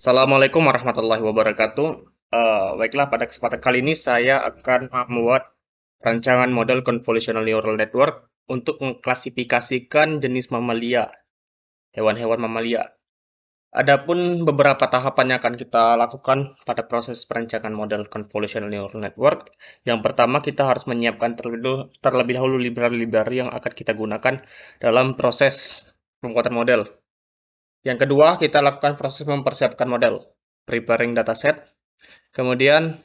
Assalamualaikum warahmatullahi wabarakatuh. Baiklah, pada kesempatan kali ini saya akan membuat rancangan model convolutional neural network untuk mengklasifikasikan jenis mamalia, hewan-hewan mamalia. Adapun beberapa tahapan yang akan kita lakukan pada proses perancangan model convolutional neural network. Yang pertama, kita harus menyiapkan terlebih dahulu library-library yang akan kita gunakan dalam proses pembuatan model. Yang kedua, kita lakukan proses mempersiapkan model, preparing dataset. Kemudian,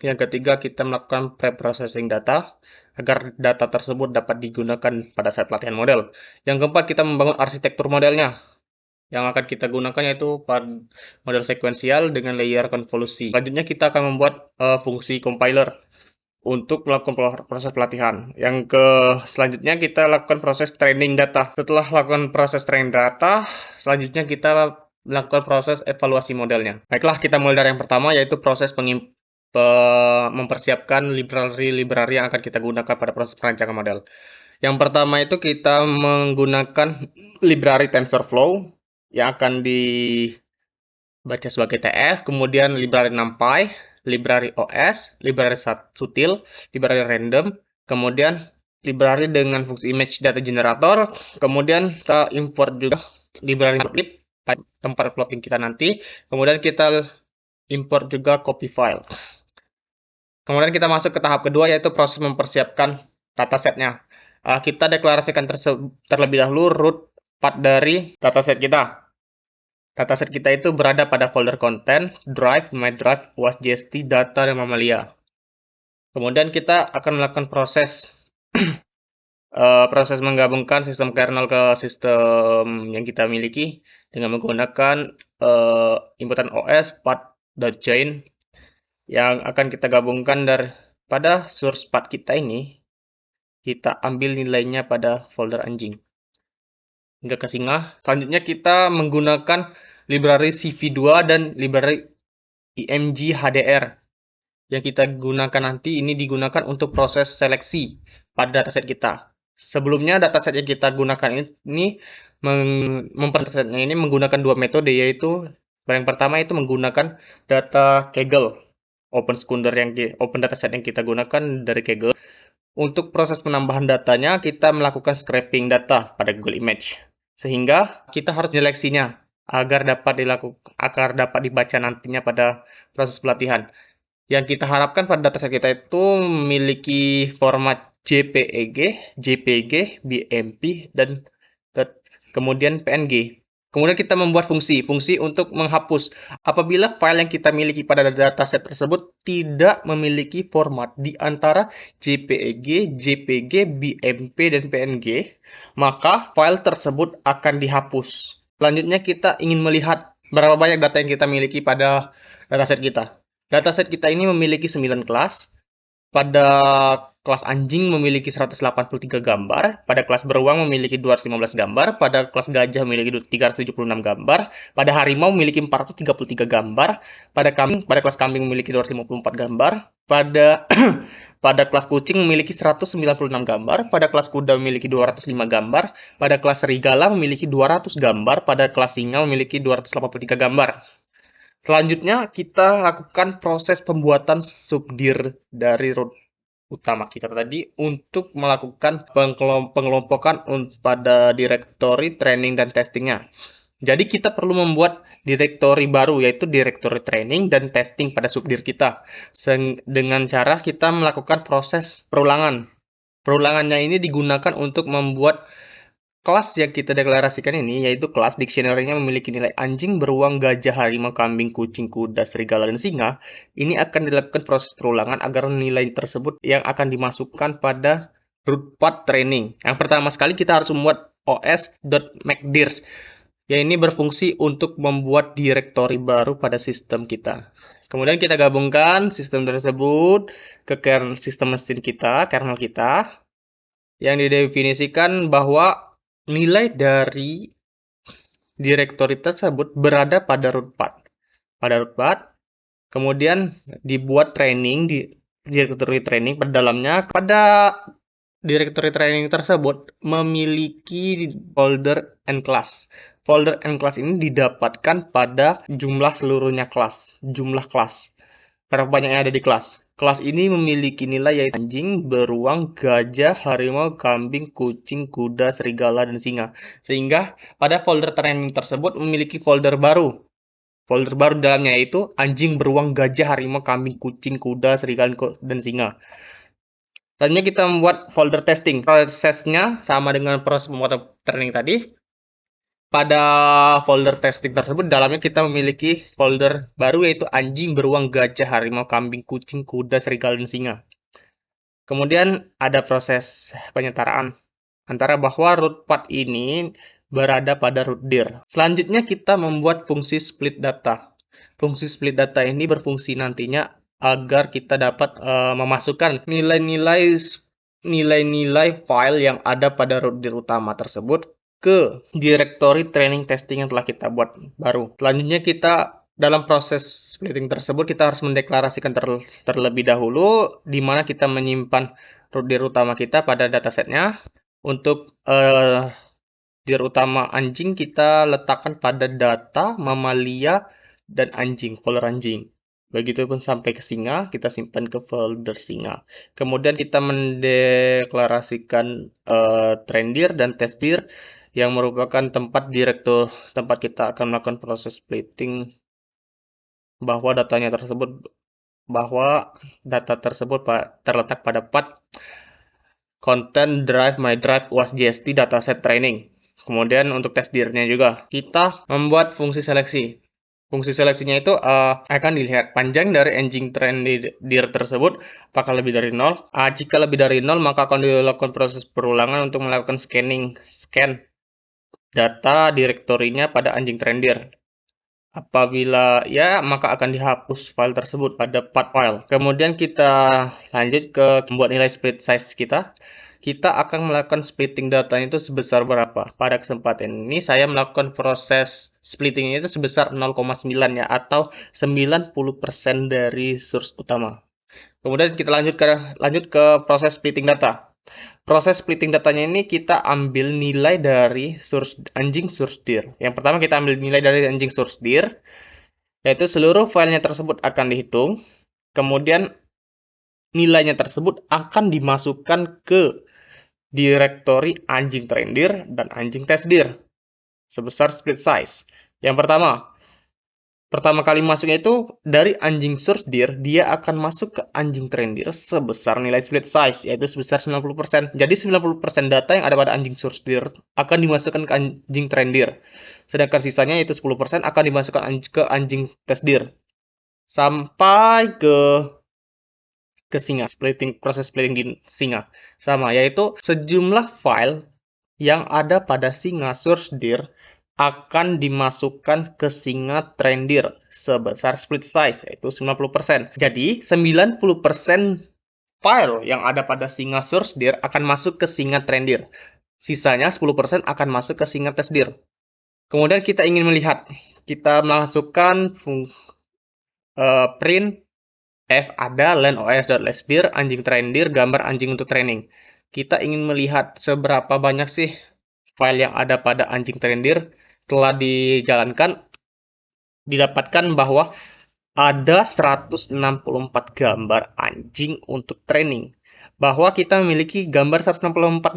yang ketiga, kita melakukan pre-processing data agar data tersebut dapat digunakan pada saat pelatihan model. Yang keempat, kita membangun arsitektur modelnya. Yang akan kita gunakan yaitu model sekuensial dengan layer konvolusi. Selanjutnya, kita akan membuat fungsi compiler untuk melakukan proses pelatihan. Selanjutnya kita lakukan proses training data. Setelah lakukan proses training data, selanjutnya kita melakukan proses evaluasi modelnya. Baiklah, kita mulai dari yang pertama, yaitu proses mempersiapkan library yang akan kita gunakan pada proses perancangan model. Yang pertama itu kita menggunakan library TensorFlow yang akan dibaca sebagai TF, kemudian library NumPy, library OS, library sutil, library random, kemudian library dengan fungsi image data generator, kemudian kita import juga library matplotlib tempat plotting kita nanti, kemudian kita import juga copy file. Kemudian kita masuk ke tahap kedua, yaitu proses mempersiapkan datasetnya. Kita deklarasikan terlebih dahulu root path dari dataset kita. Dataset kita itu berada pada folder content, drive, my drive, was.jst, data, dan mamalia. Kemudian kita akan melakukan proses menggabungkan sistem kernel ke sistem yang kita miliki dengan menggunakan inputan OS path.join yang akan kita gabungkan pada source path kita ini. Kita ambil nilainya pada folder anjing hingga ke singa. Selanjutnya kita menggunakan library CV2 dan library IMG HDR yang kita gunakan nanti. Ini digunakan untuk proses seleksi pada dataset kita. Sebelumnya dataset yang kita gunakan ini menggunakan dua metode, yaitu yang pertama itu menggunakan data Kaggle, open dataset yang kita gunakan dari Kaggle. Untuk proses penambahan datanya, kita melakukan scraping data pada Google Image, sehingga kita harus menyeleksinya agar dapat dibaca nantinya pada proses pelatihan. Yang kita harapkan pada dataset kita itu memiliki format JPEG, JPG, BMP, dan kemudian PNG. Kemudian kita membuat fungsi untuk menghapus apabila file yang kita miliki pada dataset tersebut tidak memiliki format di antara JPEG, JPG, BMP, dan PNG, maka file tersebut akan dihapus. Selanjutnya kita ingin melihat berapa banyak data yang kita miliki pada dataset kita. Dataset kita ini memiliki 9 kelas. Pada kelas anjing memiliki 183 gambar, pada kelas beruang memiliki 215 gambar, pada kelas gajah memiliki 376 gambar, pada harimau memiliki 433 gambar, pada kelas kambing memiliki 254 gambar, pada kelas kucing memiliki 196 gambar, pada kelas kuda memiliki 205 gambar, pada kelas serigala memiliki 200 gambar, pada kelas singa memiliki 283 gambar. Selanjutnya, kita lakukan proses pembuatan subdir dari root utama kita tadi untuk melakukan pengelompokan pada direktori training dan testingnya. Jadi kita perlu membuat direktori baru, yaitu direktori training dan testing pada subdir kita. Dengan cara kita melakukan proses perulangan. Perulangannya ini digunakan untuk membuat kelas yang kita deklarasikan ini, yaitu kelas dictionary-nya memiliki nilai anjing, beruang, gajah, harimau, kambing, kucing, kuda, serigala, dan singa. Ini akan dilakukan proses perulangan agar nilai tersebut yang akan dimasukkan pada root path training. Yang pertama sekali kita harus membuat os.macdirs, yang ini berfungsi untuk membuat direktori baru pada sistem kita. Kemudian kita gabungkan sistem tersebut ke sistem mesin kita, kernel kita, yang didefinisikan bahwa nilai dari direktori tersebut berada pada root path. Kemudian dibuat training di direktori training pada dalamnya. Pada direktori training tersebut memiliki folder and class. folder and class ini didapatkan pada jumlah seluruhnya kelas, jumlah kelas. Berapa banyak yang ada di kelas. Kelas ini memiliki nilai yaitu anjing, beruang, gajah, harimau, kambing, kucing, kuda, serigala, dan singa. Sehingga pada folder training tersebut memiliki folder baru. Folder baru dalamnya yaitu anjing, beruang, gajah, harimau, kambing, kucing, kuda, serigala, dan singa. Selanjutnya kita membuat folder testing. Prosesnya sama dengan proses pembuatan training tadi. Pada folder testing tersebut, dalamnya kita memiliki folder baru yaitu anjing, beruang, gajah, harimau, kambing, kucing, kuda, serigala, dan singa. Kemudian ada proses penyetaraan antara bahwa root path ini berada pada root dir. Selanjutnya kita membuat fungsi split data. Fungsi split data ini berfungsi nantinya agar kita dapat memasukkan nilai-nilai file yang ada pada root dir utama tersebut ke directory training testing yang telah kita buat baru. Selanjutnya kita dalam proses splitting tersebut kita harus mendeklarasikan terlebih dahulu di mana kita menyimpan root dir utama kita pada datasetnya. Untuk dir utama anjing kita letakkan pada data mamalia dan anjing, folder anjing. Begitupun sampai ke singa, kita simpan ke folder singa. Kemudian kita mendeklarasikan traindir dan testdir yang merupakan tempat kita akan melakukan proses splitting bahwa data tersebut terletak pada path content drive my drive was GST dataset training. Kemudian untuk testdirnya juga kita membuat fungsi seleksi. Fungsi seleksinya itu akan dilihat panjang dari anjing traindir tersebut apakah lebih dari 0. Jika lebih dari 0 maka akan dilakukan proses perulangan untuk melakukan scan data direktorinya pada anjing traindir. Apabila ya, maka akan dihapus file tersebut pada path file. Kemudian kita lanjut ke membuat nilai split size kita. Kita akan melakukan splitting datanya itu sebesar berapa? Pada kesempatan ini saya melakukan proses splitting itu sebesar 0,9 ya, atau 90% dari source utama. Kemudian kita lanjut ke proses splitting data. Proses splitting datanya ini kita ambil nilai dari anjing source dir. Yang pertama kita ambil nilai dari anjing source dir, yaitu seluruh filenya tersebut akan dihitung. Kemudian nilainya tersebut akan dimasukkan ke directory anjing traindir dan anjing testdir sebesar split size. Yang pertama kali masuknya itu dari anjing source dir, dia akan masuk ke anjing traindir sebesar nilai split size, yaitu sebesar 90%. Jadi 90% data yang ada pada anjing source dir akan dimasukkan ke anjing traindir. Sedangkan sisanya yaitu 10% akan dimasukkan ke anjing testdir. Sampai ke singa, proses splitting di singa. Sama, yaitu sejumlah file yang ada pada singa source dir akan dimasukkan ke singa traindir sebesar split size, yaitu 90%. Jadi, 90% file yang ada pada singa source dir akan masuk ke singa traindir. Sisanya 10% akan masuk ke singa testdir. Kemudian kita ingin melihat, kita masukkan print F ada len.os.lsdir anjing traindir gambar anjing untuk training. Kita ingin melihat seberapa banyak sih file yang ada pada anjing traindir. Setelah dijalankan, didapatkan bahwa ada 164 gambar anjing untuk training. Bahwa kita memiliki 164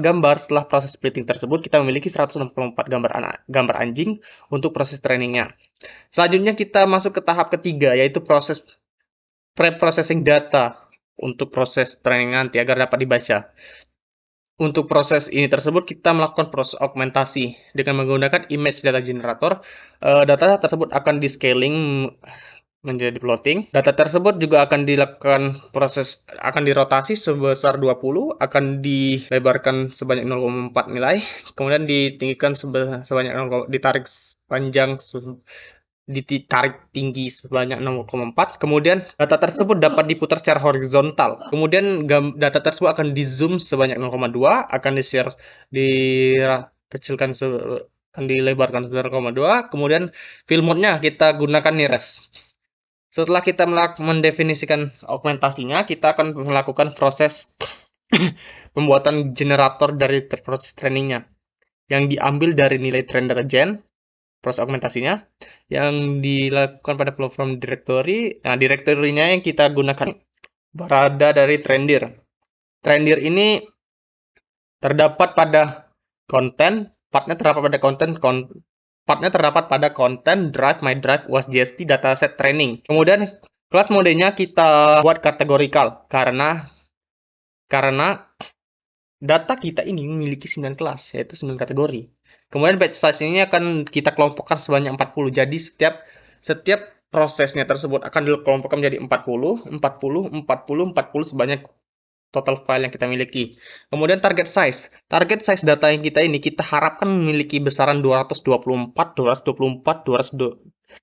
gambar setelah proses splitting tersebut, kita memiliki 164 gambar anjing untuk proses trainingnya. Selanjutnya kita masuk ke tahap ketiga, yaitu proses pre-processing data untuk proses training nanti agar dapat dibaca. Untuk proses ini tersebut kita melakukan proses augmentasi dengan menggunakan image data generator. Data tersebut akan di-scaling menjadi floating. Data tersebut juga akan akan dirotasi sebesar 20, akan dilebarkan sebanyak 0,4 nilai, kemudian ditinggikan sebanyak 0, ditarik tinggi sebanyak 0,4. Kemudian data tersebut dapat diputar secara horizontal. Kemudian data tersebut akan di zoom sebanyak 0,2, akan akan dilebarkan sebanyak 0,2. Kemudian fill mode-nya kita gunakan nearest. Setelah kita mendefinisikan augmentasinya, kita akan melakukan proses pembuatan generator dari proses trainingnya yang diambil dari nilai train data gen. proses augmentasinya yang dilakukan pada flow from directory. Nah, directory-nya yang kita gunakan berada dari Trendir. Trendir ini terdapat pada konten, partnya terdapat pada partnya terdapat pada konten, drive, my drive, wasjst, dataset training. Kemudian kelas modenya kita buat kategorikal karena data kita ini memiliki 9 kelas, yaitu 9 kategori. Kemudian batch size ini akan kita kelompokkan sebanyak 40. Jadi setiap prosesnya tersebut akan dikelompokkan menjadi 40, 40, 40, 40 sebanyak total file yang kita miliki. Kemudian target size. Target size data yang kita ini kita harapkan memiliki besaran 224, 224,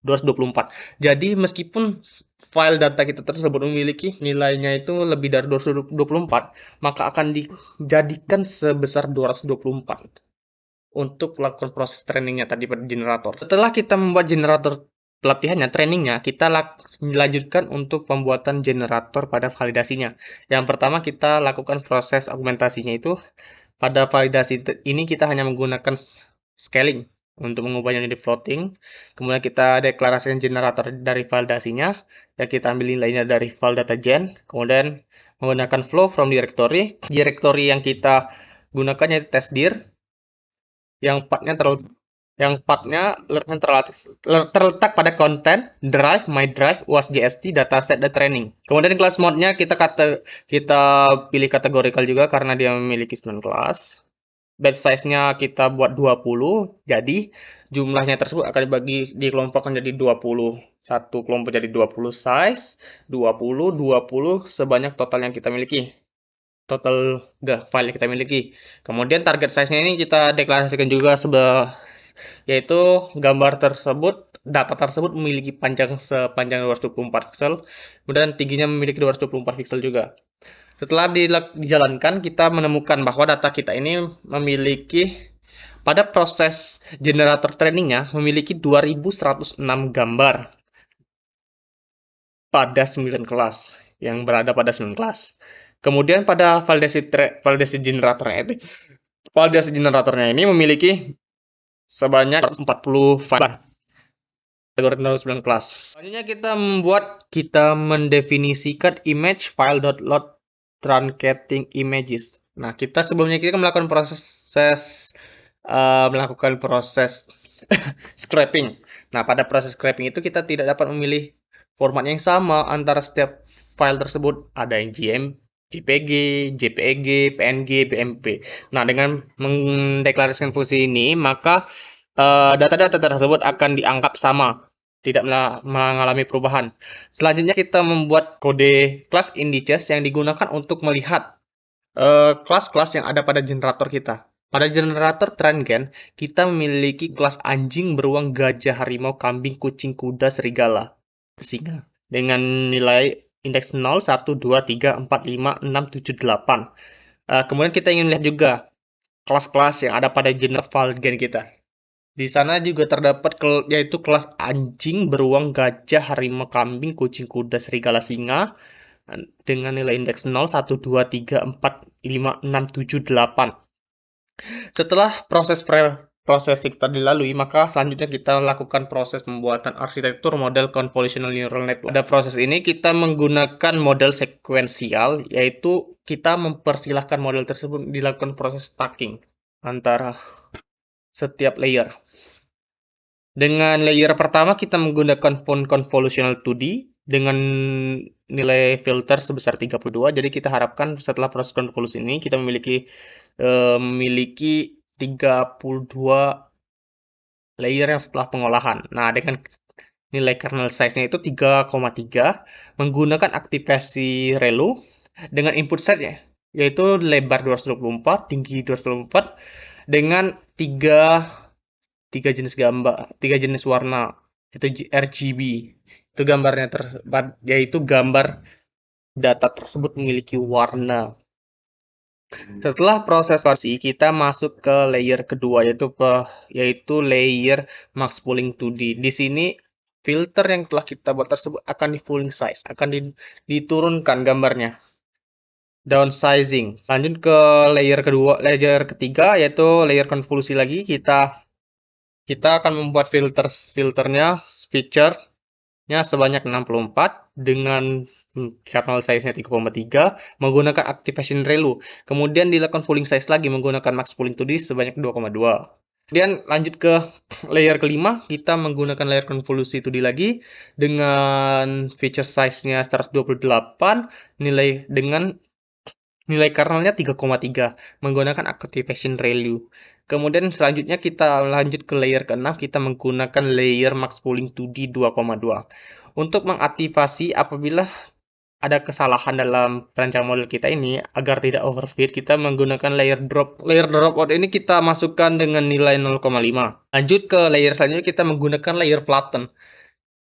224. Jadi meskipun file data kita tersebut memiliki nilainya itu lebih dari 224, maka akan dijadikan sebesar 224 untuk melakukan proses trainingnya tadi pada generator. Setelah kita membuat generator pelatihannya, trainingnya, kita lanjutkan untuk pembuatan generator pada validasinya. Yang pertama kita lakukan proses augmentasinya itu. Pada validasi ini kita hanya menggunakan scaling untuk mengubahnya menjadi floating. Kemudian kita deklarasikan generator dari validasinya, dan kita ambil nilainya dari file data gen. Kemudian menggunakan flow from directory. Directory yang kita gunakan yaitu testdir, yang partnya terletak pada konten, drive, my drive, wasjst, dataset, dan training. Kemudian kelas mode-nya kita pilih kategorikal juga karena dia memiliki 9 kelas. Batch size-nya kita buat 20, jadi jumlahnya tersebut akan dikelompokkan jadi 20. Satu kelompok jadi 20 size, 20, 20 sebanyak total yang kita miliki. Total file yang kita miliki. Kemudian target size-nya ini kita deklarasikan juga yaitu data tersebut memiliki panjang sepanjang 224 pixel, kemudian tingginya memiliki 224 pixel juga. Setelah dijalankan, kita menemukan bahwa data kita ini pada proses generator trainingnya memiliki 2106 gambar pada 9 kelas yang berada pada 9 kelas. Kemudian pada validasi generatornya ini memiliki sebanyak 40 file kategori 9 kelas. Selanjutnya kita mendefinisikan image file.load truncating images. Nah, sebelumnya kita melakukan proses scraping. Nah, pada proses scraping itu kita tidak dapat memilih format yang sama antara setiap file tersebut. Ada yang JPG, JPEG, PNG, BMP. Nah, dengan mendeklarasikan fungsi ini, maka data-data tersebut akan dianggap sama, tidak mengalami perubahan. Selanjutnya kita membuat kode kelas indices yang digunakan untuk melihat kelas-kelas yang ada pada generator kita. Pada generator TrendGen, kita memiliki kelas anjing, beruang, gajah, harimau, kambing, kucing, kuda, serigala, singa dengan nilai indeks 0, 1, 2, 3, 4, 5, 6, 7, 8. Kemudian kita ingin lihat juga kelas-kelas yang ada pada generator gen kita. Di sana juga terdapat yaitu kelas anjing, beruang, gajah, harimau, kambing, kucing, kuda, serigala, singa dengan nilai indeks 0, 1, 2, 3, 4, 5, 6, 7, 8. Setelah processing tadi dilalui, maka selanjutnya kita lakukan proses pembuatan arsitektur model convolutional neural network. Pada proses ini kita menggunakan model sekuensial, yaitu kita mempersilahkan model tersebut dilakukan proses stacking antara setiap layer. Dengan layer pertama kita menggunakan font convolutional 2D dengan nilai filter sebesar 32. Jadi kita harapkan setelah proses konvolusi ini kita memiliki 32 layer yang setelah pengolahan. Nah, dengan nilai kernel size-nya itu 3,3 menggunakan aktivasi ReLU dengan input set-nya yaitu lebar 224, tinggi 224 dengan 3 jenis warna, itu RGB. Itu gambarnya yaitu gambar data tersebut memiliki warna. Setelah proses konversi, kita masuk ke layer kedua yaitu layer max pooling 2D. Di sini filter yang telah kita buat tersebut akan di pooling size, akan diturunkan gambarnya. Downsizing. Lanjut ke layer ketiga yaitu layer konvolusi lagi. Kita kita akan membuat filternya, feature-nya sebanyak 64 dengan kernel size-nya 3,3 menggunakan activation ReLU. Kemudian dilakukan pooling size lagi menggunakan max pooling 2D sebanyak 2,2. Kemudian lanjut ke layer kelima, kita menggunakan layer konvolusi 2D lagi dengan feature size-nya 128 dengan nilai kernelnya 3,3 menggunakan activation ReLU. Kemudian selanjutnya kita lanjut ke layer ke-6, kita menggunakan layer max pooling 2D 2,2 untuk mengaktifasi apabila ada kesalahan dalam perancang model kita ini agar tidak overfit, kita menggunakan layer drop. Layer dropout ini kita masukkan dengan nilai 0,5. Lanjut ke layer selanjutnya, kita menggunakan layer flatten.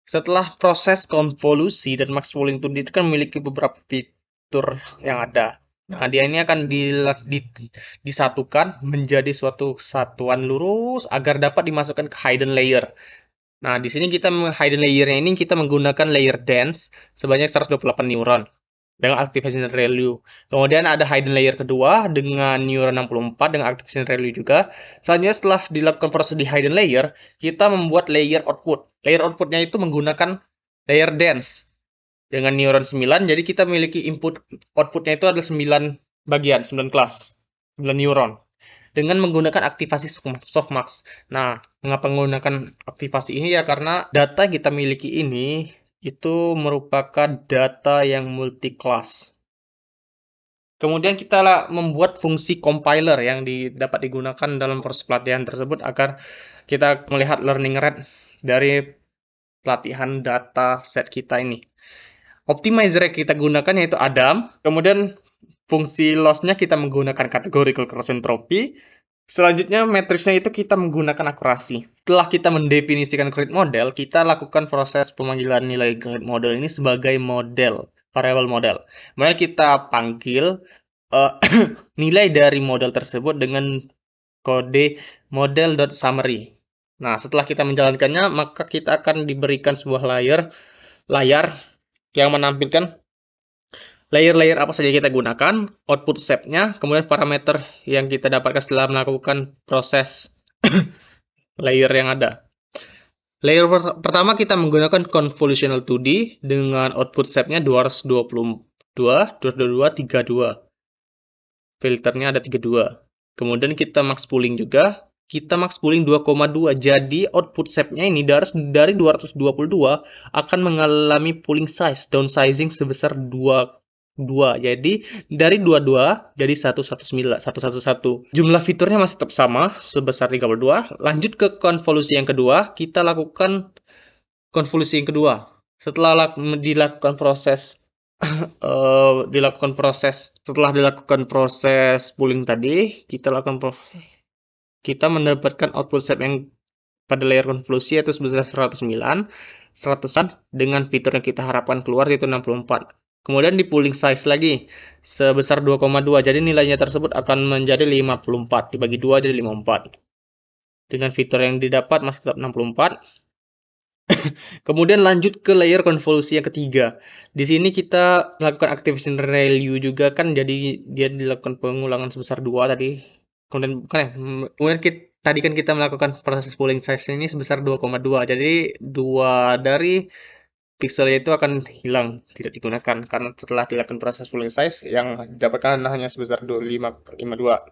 Setelah proses konvolusi dan max pooling 2D itu kan memiliki beberapa fitur yang ada. Nah, dia ini akan disatukan menjadi suatu satuan lurus agar dapat dimasukkan ke hidden layer. Nah, di sini kita hidden layernya ini kita menggunakan layer dense sebanyak 128 neuron dengan activation ReLU. Kemudian ada hidden layer kedua dengan neuron 64 dengan activation ReLU juga. Selanjutnya setelah dilakukan proses di hidden layer, kita membuat layer output. Layer outputnya itu menggunakan layer dense dengan neuron 9. Jadi kita memiliki outputnya itu adalah 9 bagian, 9 kelas, 9 neuron dengan menggunakan aktivasi softmax. Nah, mengapa menggunakan aktivasi ini ya? Karena data yang kita miliki ini itu merupakan data yang multi-class. Kemudian kita membuat fungsi compiler yang dapat digunakan dalam proses pelatihan tersebut agar kita melihat learning rate dari pelatihan data set kita ini. Optimizer yang kita gunakan yaitu Adam. Kemudian fungsi loss-nya kita menggunakan categorical cross entropy. Selanjutnya, matriksnya itu kita menggunakan akurasi. Setelah kita mendefinisikan grid model, kita lakukan proses pemanggilan nilai grid model ini sebagai model, variable model. Kemudian kita panggil nilai dari model tersebut dengan kode model.summary. Nah, setelah kita menjalankannya, maka kita akan diberikan sebuah layar yang menampilkan layer-layer apa saja kita gunakan, output shape-nya, kemudian parameter yang kita dapatkan setelah melakukan proses layer yang ada. Layer pertama kita menggunakan convolutional 2D dengan output shape-nya 222, 32. Filternya ada 32. Kemudian kita max pooling juga. Kita max pooling 2,2. Jadi output shape-nya ini dari 222 akan mengalami pooling size, downsizing sebesar 2. Jadi dari 22 jadi 111. Jumlah fiturnya masih tetap sama sebesar 32. Lanjut ke konvolusi yang kedua, kita lakukan konvolusi yang kedua. Setelah dilakukan proses setelah dilakukan proses pooling tadi, kita mendapatkan output shape yang pada layer konvolusi yaitu sebesar 109, 100-an dengan fitur yang kita harapkan keluar yaitu 64. Kemudian di pooling size lagi sebesar 2,2. Jadi nilainya tersebut akan menjadi 54 dibagi 2 jadi 54. Dengan fitur yang didapat masih tetap 64. Kemudian lanjut ke layer konvolusi yang ketiga. Di sini kita melakukan activation ReLU juga kan, jadi dia dilakukan pengulangan sebesar 2 tadi. Kemudian tadi kan kita melakukan proses pooling size ini sebesar 2,2. Jadi 2 dari pixelnya itu akan hilang, tidak digunakan karena setelah dilakukan proses pooling size yang didapatkan hanya sebesar 52.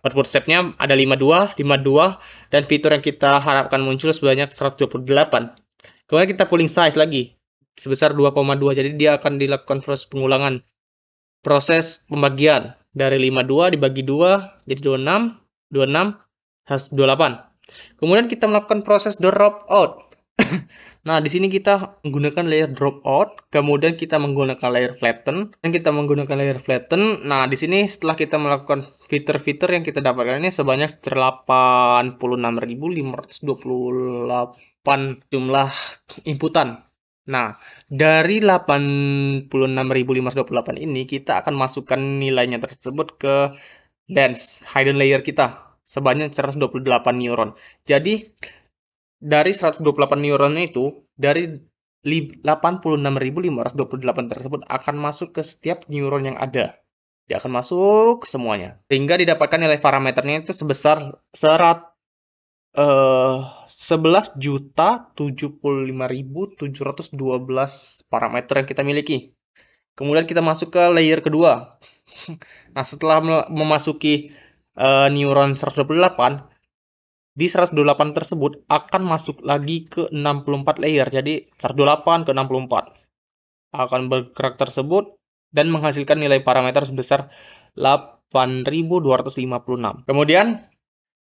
Output shape-nya ada 52, dan fitur yang kita harapkan muncul sebanyak 128. Kemudian kita pooling size lagi sebesar 2,2. Jadi dia akan dilakukan proses pengulangan. Proses pembagian dari 52 dibagi 2 jadi 26, 28. Kemudian kita melakukan proses drop out. Nah, di sini kita menggunakan layer dropout, kemudian kita menggunakan layer flatten, dan kita menggunakan layer flatten. Nah, di sini setelah kita melakukan fitur-fitur yang kita dapatkan ini sebanyak 86.528 jumlah inputan. Nah, dari 86.528 ini kita akan masukkan nilainya tersebut ke dense hidden layer kita sebanyak 128 neuron. Jadi dari 128 neuronnya itu, dari 86.528 tersebut akan masuk ke setiap neuron yang ada. Dia akan masuk semuanya. Sehingga didapatkan nilai parameternya itu sebesar 11.075.712 parameter yang kita miliki. Kemudian kita masuk ke layer kedua. Nah, setelah memasuki neuron 128, di 128 tersebut akan masuk lagi ke 64 layer. Jadi 128 ke 64 akan bergerak tersebut dan menghasilkan nilai parameter sebesar 8.256. Kemudian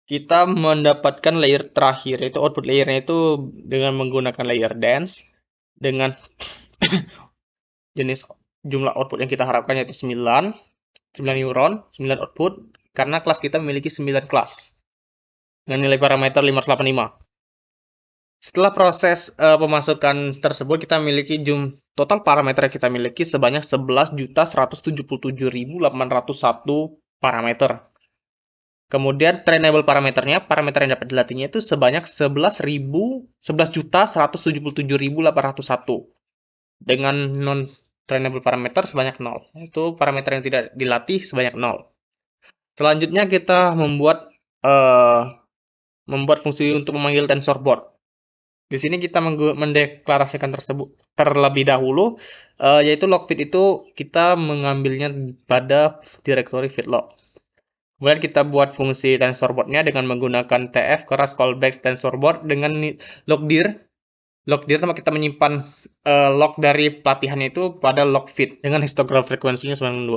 kita mendapatkan layer terakhir, yaitu output layernya itu dengan menggunakan layer dense dengan jenis jumlah output yang kita harapkan yaitu 9 neuron, 9 output, karena kelas kita memiliki 9 kelas dengan nilai parameter 585. Setelah proses pemasukan tersebut, kita memiliki total parameter yang kita miliki sebanyak 11.177.801 parameter. Kemudian trainable parameternya, parameter yang dapat dilatihnya itu sebanyak 11.177.801. Dengan non trainable parameter sebanyak 0. Itu parameter yang tidak dilatih sebanyak 0. Selanjutnya kita membuat fungsi untuk memanggil TensorBoard. Di sini kita mendeklarasikan tersebut terlebih dahulu, yaitu logfit itu kita mengambilnya pada directory feedlog. Kemudian kita buat fungsi TensorBoard-nya dengan menggunakan tf keras callback TensorBoard dengan logdir. Logdir tempat kita menyimpan log dari pelatihannya itu pada logfit dengan histogram frekuensinya 92.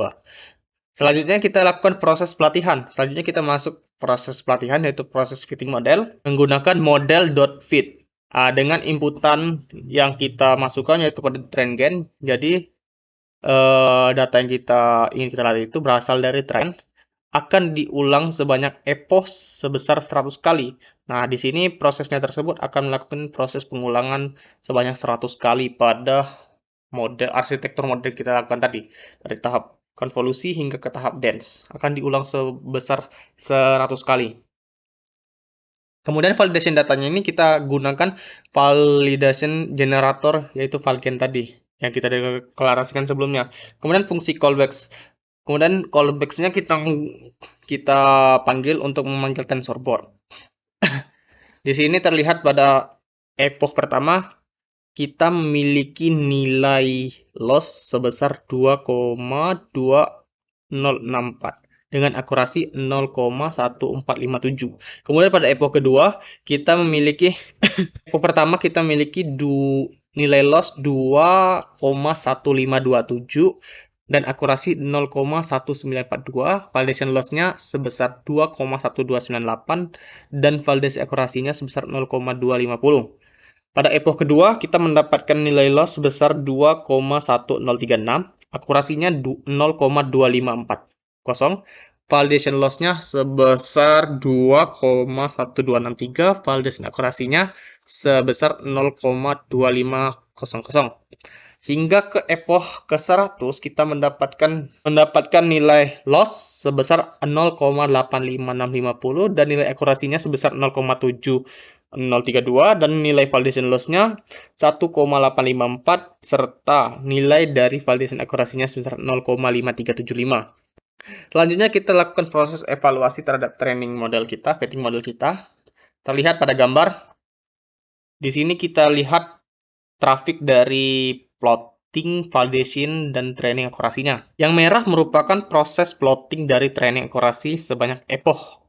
Selanjutnya kita lakukan proses pelatihan. Selanjutnya kita masuk proses pelatihan yaitu proses fitting model menggunakan model.fit. Dengan inputan yang kita masukkan yaitu pada train gen. Jadi data yang ingin kita latih itu berasal dari train, akan diulang sebanyak epoch sebesar 100 kali. Nah, di sini prosesnya tersebut akan melakukan proses pengulangan sebanyak 100 kali pada arsitektur model kita lakukan tadi. Dari tahap konvolusi hingga ke tahap dense. Akan diulang sebesar 100 kali. Kemudian validation datanya ini kita gunakan validation generator, yaitu Valgen tadi, yang kita deklarasikan sebelumnya. Kemudian fungsi callbacks. Kemudian callbacks-nya kita panggil untuk memanggil TensorBoard. Di sini terlihat pada epoch pertama, kita memiliki nilai loss sebesar 2,2064 dengan akurasi 0,1457. Kemudian pada epoch kedua, kita memiliki epoch pertama kita memiliki nilai loss 2,1527 dan akurasi 0,1942. Validation loss-nya sebesar 2,1298 dan validasi akurasinya sebesar 0,250. Pada epoch kedua, kita mendapatkan nilai loss sebesar 2,1036, akurasinya 0,2540. Validation loss-nya sebesar 2,1263, validation akurasinya sebesar 0,2500. Hingga ke epoch ke-100, kita mendapatkan nilai loss sebesar 0,85650 dan nilai akurasinya sebesar 0,7032 dan nilai validation loss-nya 1,854 serta nilai dari validation akurasinya sebesar 0,5375. Selanjutnya kita lakukan proses evaluasi terhadap training model kita, fitting model kita. Terlihat pada gambar. Di sini kita lihat trafik dari plotting, validation, dan training akurasinya. Yang merah merupakan proses plotting dari training akurasi sebanyak epoch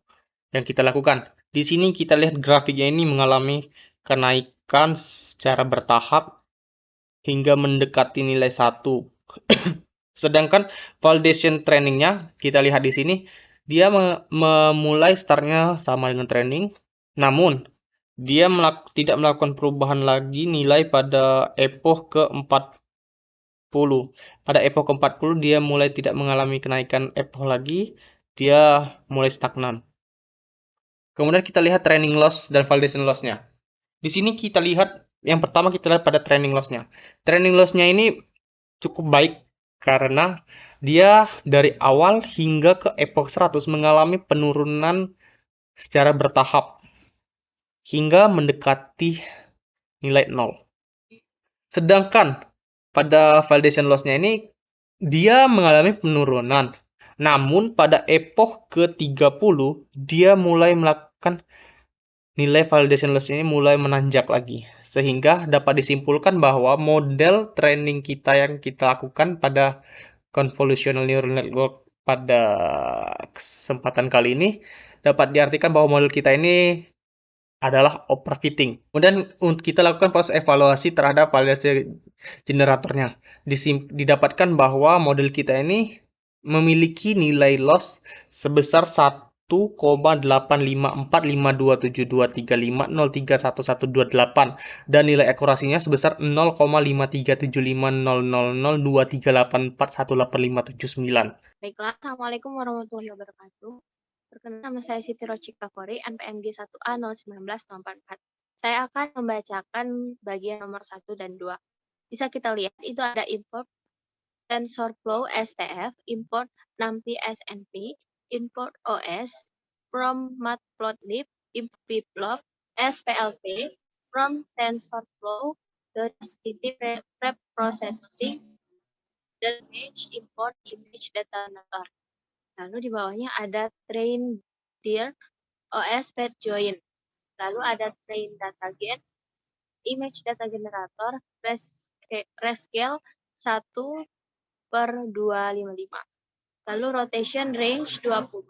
yang kita lakukan. Di sini kita lihat grafiknya ini mengalami kenaikan secara bertahap hingga mendekati nilai 1. Sedangkan validation trainingnya, kita lihat di sini, dia memulai startnya sama dengan training, namun dia tidak melakukan perubahan lagi nilai pada epoch ke-40. Pada epoch ke-40 dia mulai tidak mengalami kenaikan epoch lagi, dia mulai stagnan. Kemudian kita lihat training loss dan validation loss-nya. Di sini kita lihat, yang pertama kita lihat pada training loss-nya. Training loss-nya ini cukup baik karena dia dari awal hingga ke epoch 100 mengalami penurunan secara bertahap hingga mendekati nilai 0. Sedangkan pada validation loss-nya ini dia mengalami penurunan. Namun pada epoch ke-30 dia mulai melakukan nilai validation loss ini mulai menanjak lagi. Sehingga dapat disimpulkan bahwa model training kita yang kita lakukan pada convolutional neural network pada kesempatan kali ini dapat diartikan bahwa model kita ini adalah overfitting. Kemudian untuk kita lakukan proses evaluasi terhadap validasi generatornya. Didapatkan bahwa model kita ini memiliki nilai loss sebesar 1,85452723503111128 dan nilai akurasinya sebesar 0,537500023841859. Baiklah, Assalamualaikum warahmatullahi wabarakatuh. Perkenalkan, nama saya Siti Rochika Fori, NPMG 1A 01944. Saya akan membacakan bagian nomor 1 dan 2. Bisa kita lihat, itu ada import TensorFlow STF, import NumPy SNP, import OS, from Matplotlib, import Biblog, SPLP, from TensorFlow, prep processing, dan import image data generator. Lalu di bawahnya ada train dir OS pet join. Lalu ada train data gen, image data generator, rescale 1/255. Lalu rotation range 20,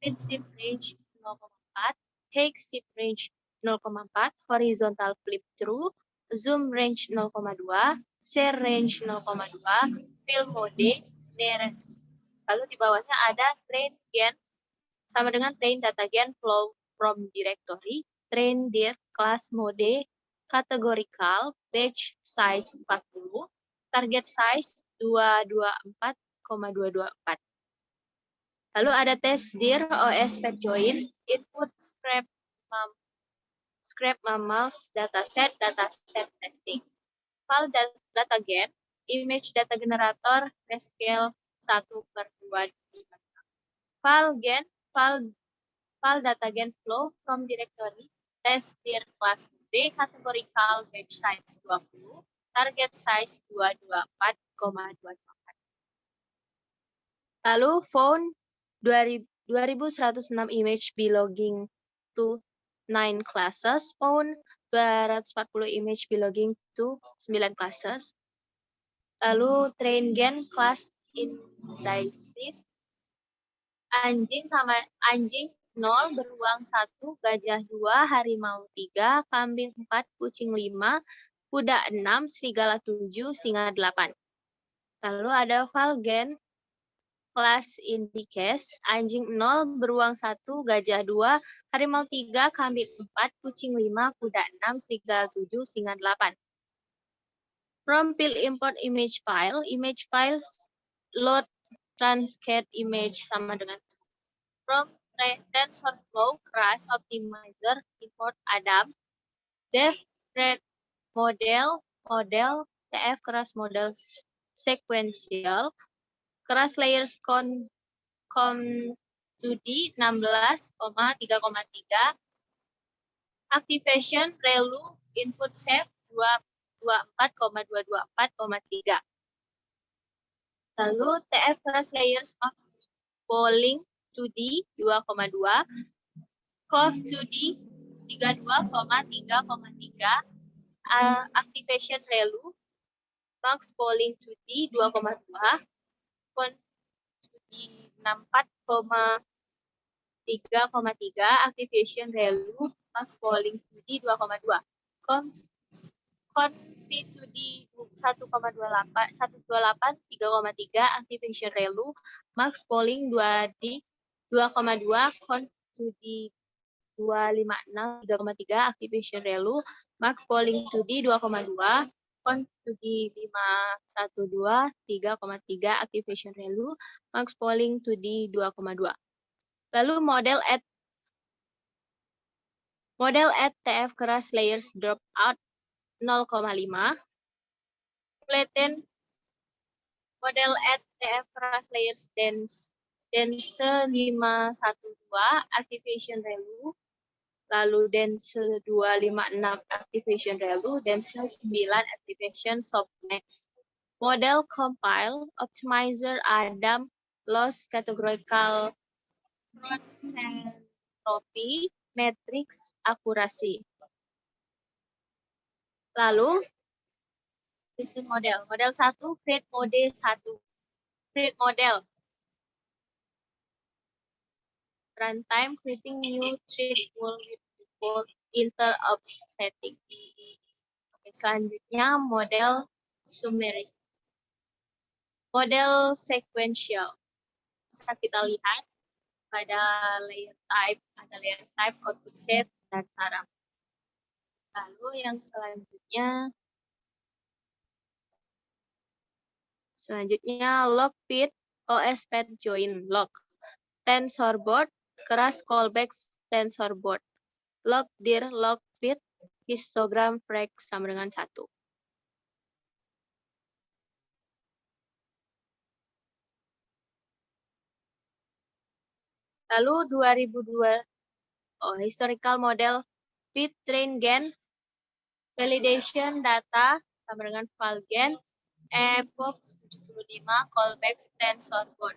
feed shift range 0,4, take shift range 0,4, horizontal flip through, zoom range 0,2, share range 0,2, fill mode, nearest. Lalu di bawahnya ada train gen sama dengan train data gen flow from directory, train dir class mode, categorical, batch size 40, target size 224,224. Lalu ada tes dir OS pet join, input scrap mammals dataset testing. File data gen, image data generator, rescale 1/255. File gen, file data gen flow from directory, test dir class B, categorical batch size 20, target size 224,224. Lalu found 2106 image belonging to 9 classes, found 240 image belonging to 9 classes. Lalu train gen class indices, anjing 0, beruang 1, gajah 2, harimau 3, kambing 4, kucing 5, kuda 6, serigala 7, singa 8. Lalu ada file gen kelas indices, anjing 0, beruang 1, gajah 2, harimau 3, kambing 4, kucing 5, kuda 6, serigala 7, singa 8. From pil import image files, load transcade image sama dengan from TensorFlow Crash Optimizer, import Adam, dev red model TF Crash model sequential, Crash layers con 2D 16,3,3, activation relu input save 224,224,3. Lalu TF Crash layers max polling 2D 2,2, Cov 2D 32,3,3, activation relu, max polling 2D 2,2, con 2D 64,3,3, activation relu, max polling 2D 2,2, con P2D 1,28, 3,3, activation relu, max polling 2D 2,2, con 2D 256, 3,3, activation relu, max polling 2D 2,2, con 2D 512, 3,3, activation relu, max polling 2D 2,2. Lalu model at TF Crash layers dropout 0,5, flatten model at TF Crash layers dense 512, activation relu, lalu dense 256 activation relu, dense 9 activation softmax. Model compile, optimizer Adam, loss categorical entropy, matriks akurasi. Lalu, creating model. Model 1, create mode 1. Create model. Runtime, creating new thread with default interops setting. Oke, selanjutnya model summary. Model sequential. Bisa kita lihat pada layer type, ada layer type, output set, dan param. Lalu yang selanjutnya log fit OS path join log. TensorBoard, keras callback TensorBoard. Log dir log fit histogram frag sama dengan 1. Lalu 2002 historical model fit train gen validation data sama dengan valgen epoch 75 callback TensorBoard.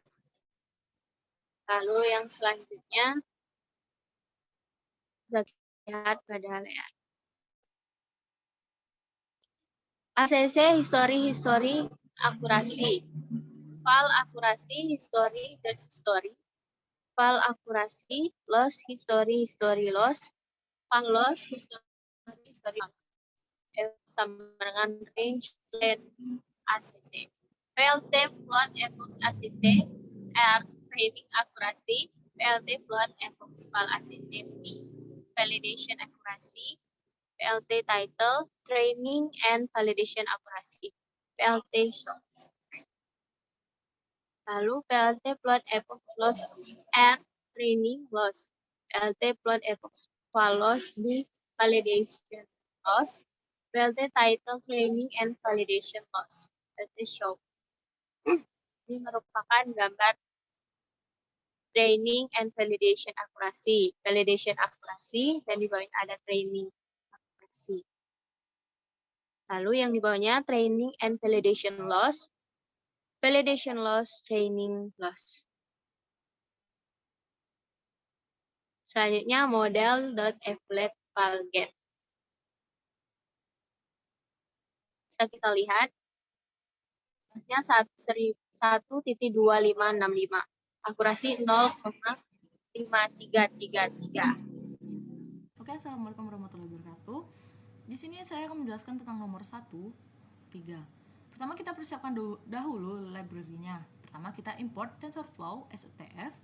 Lalu yang selanjutnya bisa lihat pada layer ACC history akurasi. File akurasi history dan history. File akurasi loss history loss. File loss history sama dengan range length ACC. PLT float epoch ACC training akurasi. PLT float epoch file ACC validation akurasi. PLT title training and validation akurasi. PLT show. Lalu PLT plot epoch loss R training loss. PLT plot epoch file loss B validation loss. PLT title training and validation loss. PLT show. Ini merupakan gambar training and validation akurasi. Validation akurasi dan di bawahnya ada training akurasi. Lalu yang di bawahnya training and validation loss. Validation loss, training loss. Selanjutnya model.applet valget. Bisa kita lihat hasilnya 1.2565. Akurasi 0,5333. Oke, assalamualaikum warahmatullahi wabarakatuh. Di sini saya akan menjelaskan tentang nomor 1, 3. Pertama kita persiapkan dahulu library-nya. Pertama kita import TensorFlow as a TF,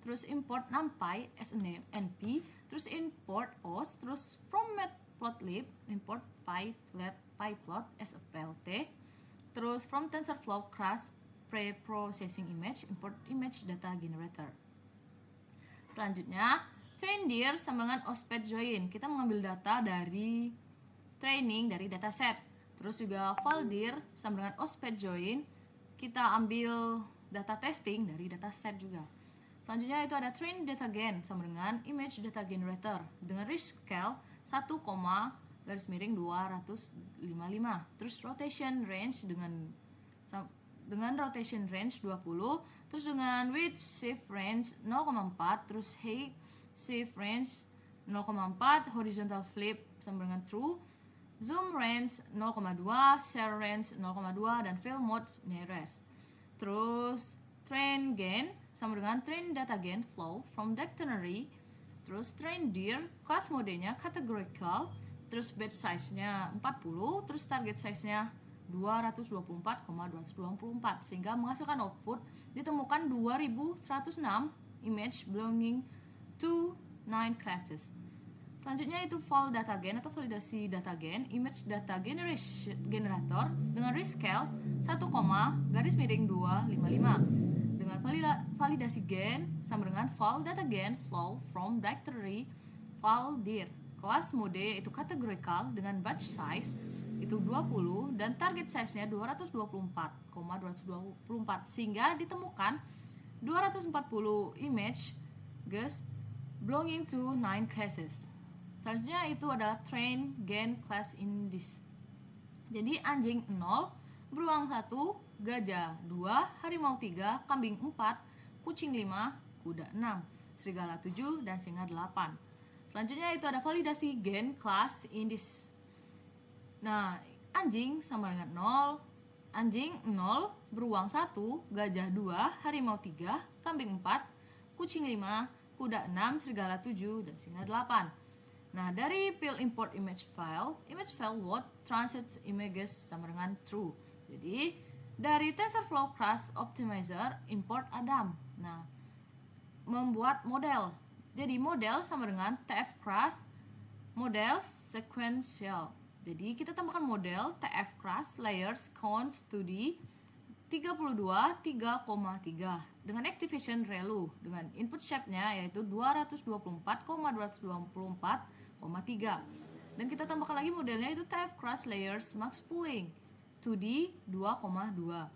terus import NumPy as a NP, terus import OS, terus from matplotlib import pyplot as a PLT, terus from TensorFlow class pre-processing image import image data generator. Selanjutnya train dir sama dengan OSPath join. Kita mengambil data dari training dari dataset. Terus juga valdir sama dengan OSPath join. Kita ambil data testing dari dataset juga. Selanjutnya itu ada train data gen sama dengan image data generator dengan rescale 1,255. Terus rotation range dengan rotation range 20, terus dengan width shift range 0,4, terus height shift range 0,4, horizontal flip sama dengan true, zoom range 0,2, share range 0,2, dan fill mode nearest. Terus train gain sama dengan train data gain flow from dictionary, terus train dir class modenya categorical, terus batch size-nya 40, terus target size-nya 224,224 sehingga menghasilkan output ditemukan 2106 image belonging to 9 classes. Selanjutnya itu val data gen atau validasi data gen image data generator dengan rescale 1,255 dengan validasi gen sama dengan val data gen flow from directory val dir kelas mode yaitu categorical dengan batch size itu 20 dan target size-nya 224,224 sehingga ditemukan 240 image guys belonging to 9 classes. Selanjutnya itu adalah train gain class in this. Jadi anjing 0, beruang 1, gajah 2, harimau 3, kambing 4, kucing 5, kuda 6, serigala 7 dan singa 8. Selanjutnya itu ada validasi gain class indice. Nah, anjing sama dengan 0, anjing 0, beruang 1, gajah 2, harimau 3, kambing 4, kucing 5, kuda 6, serigala 7, dan singa 8. Nah, dari field import image file what translates images sama dengan true. Jadi, dari TensorFlow Crush Optimizer, import Adam. Nah, membuat model. Jadi, model sama dengan TF Crush model sequential. Jadi, kita tambahkan model TF Crush layers conv 2D 32 3,3 dengan activation ReLU dengan input shape-nya yaitu 224,224,3 dan kita tambahkan lagi modelnya itu TF Crush layers max pooling 2D 2,2.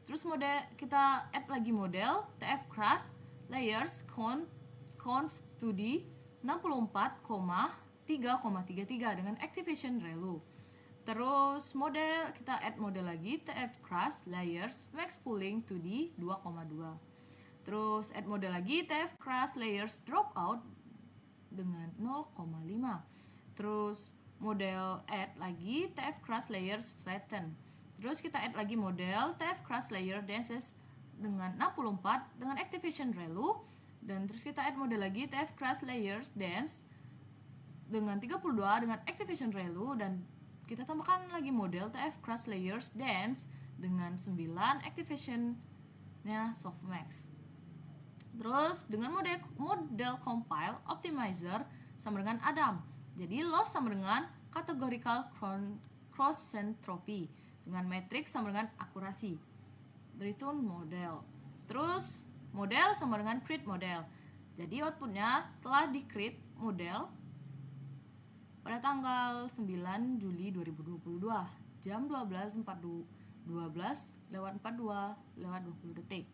Terus model kita add lagi model TF Crush layers conv 2D 64,3,33 dengan activation ReLU. Terus model kita add model lagi TF Crush layers max pooling 2D 2,2. Terus add model lagi TF Crush layers dropout dengan 0,5. Terus model add lagi TF Crush layers flatten. Terus kita add lagi model TF Crush layer denses dengan 64 dengan activation ReLU dan terus kita add model lagi TF Crush layers dense dengan 32 dengan activation ReLU dan kita tambahkan lagi model TF Crush layers dense dengan 9 activation-nya softmax. Terus dengan model compile optimizer sama dengan Adam. Jadi loss sama dengan categorical cross entropy dengan matrix sama dengan akurasi. Return model. Terus model sama dengan create model. Jadi outputnya telah di create model pada tanggal 9 Juli 2022 jam 12:42 detik.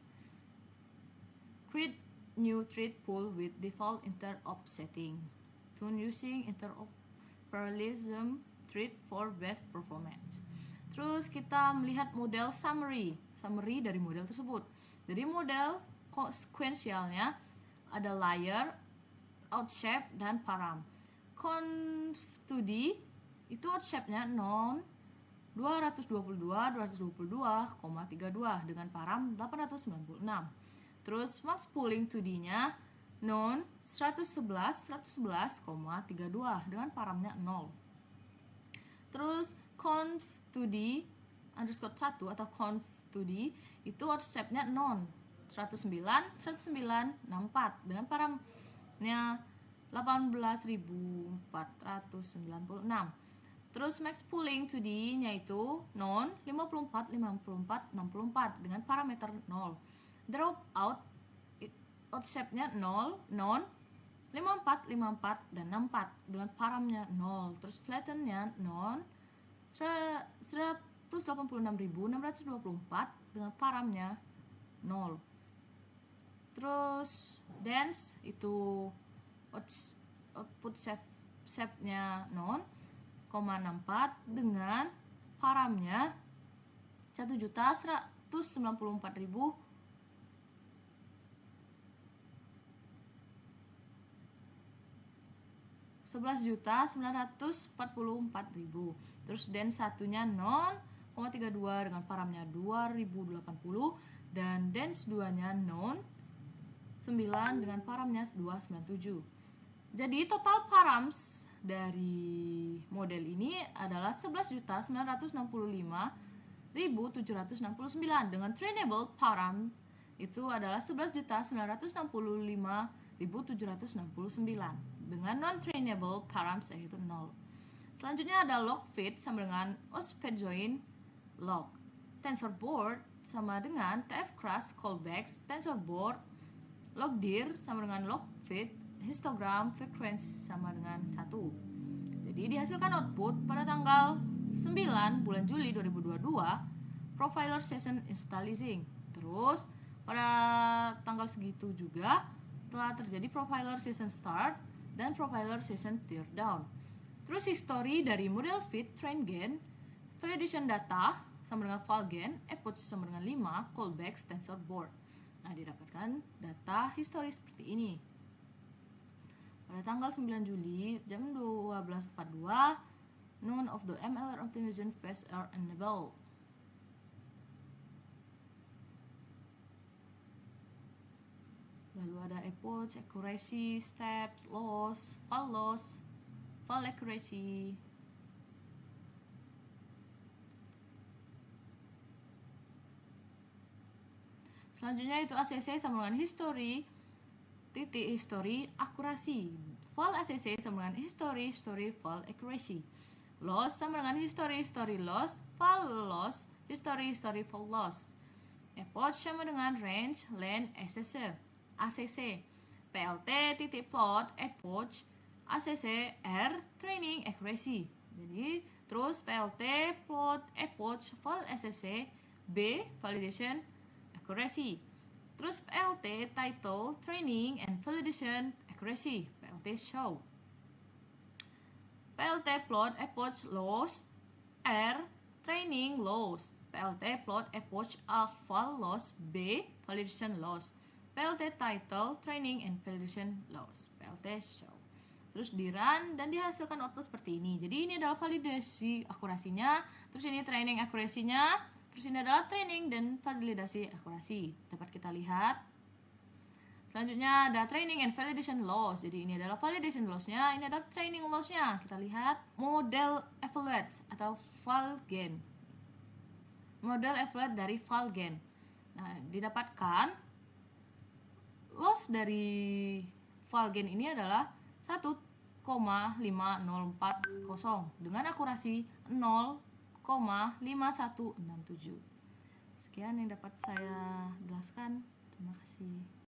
Create new thread pool with default interop setting. Tune using interoperabilism thread for best performance. Terus kita melihat model summary dari model tersebut. Jadi model sequentialnya ada layer, outshape, dan param. Conv 2D itu outshape-nya non 222,32 dengan param 896. Terus max pooling 2D-nya non 111,32 dengan paramnya 0. Terus conv 2D underscore 1 atau conv 2D itu outshape-nya non 109,194 dengan paramnya 18.496. Terus max pooling 2D-nya itu non 54,54,64 dengan parameter 0. Dropout outshape-nya 0, non 54,54 dan 64 dengan paramnya 0. Terus flatten-nya non 186.624 dengan paramnya 0. Terus dense itu output shape-nya non 0,64 dengan paramnya 1.194.000 11.944.000. Terus dense satunya non 0,32 dengan paramnya 2080 dan dense 2-nya non 9 dengan paramnya 297. Jadi total params dari model ini adalah 11.965.769 dengan trainable param itu adalah 11.965.769 dengan non-trainable params yaitu 0. Selanjutnya ada log fit sama dengan osped join log. TensorBoard sama dengan TF Crush callbacks TensorBoard logdir sama dengan log fit histogram frequency sama dengan 1. Jadi dihasilkan output pada tanggal 9 bulan Juli 2022 profiler session installizing. Terus pada tanggal segitu juga telah terjadi profiler session start dan profiler session teardown. Terus history dari model fit train gain, validation data sama dengan val gain, output sama dengan 5 callbacks TensorBoard. Nah, didapatkan data history seperti ini. pada tanggal 9 Juli jam 12.42, none of the ML optimization phase are enabled. Lalu ada approach, accuracy, steps, loss, fall accuracy. Selanjutnya itu ACC sama dengan history, akurasi. Fall ACC sama dengan history, fall accuracy. Loss sama dengan history, loss, fall loss, history, fall loss. Approach sama dengan range, length, ACC. PLT titik plot, approach, ACC, R, training, accuracy. Jadi terus PLT, plot, approach, fall ACC, B, validation, accuracy. Terus PLT, title, training, and validation, accuracy, PLT show. PLT, plot, approach, loss, R, training, loss. PLT, plot, approach, fall loss, B, validation loss. PLT, title, training, and validation loss, PLT show. Terus di run dan dihasilkan output seperti ini. Jadi ini adalah validasi akurasinya, terus ini training akurasinya, terus ini adalah training dan validasi akurasi. Dapat kita lihat. Selanjutnya ada training and validation loss. Jadi ini adalah validation loss-nya, ini adalah training loss-nya. Kita lihat model evaluate atau Valgen. Model evaluate dari Valgen. Nah, didapatkan loss dari Valgen ini adalah 1,5040 dengan akurasi 0,5167. Sekian yang dapat saya jelaskan. Terima kasih.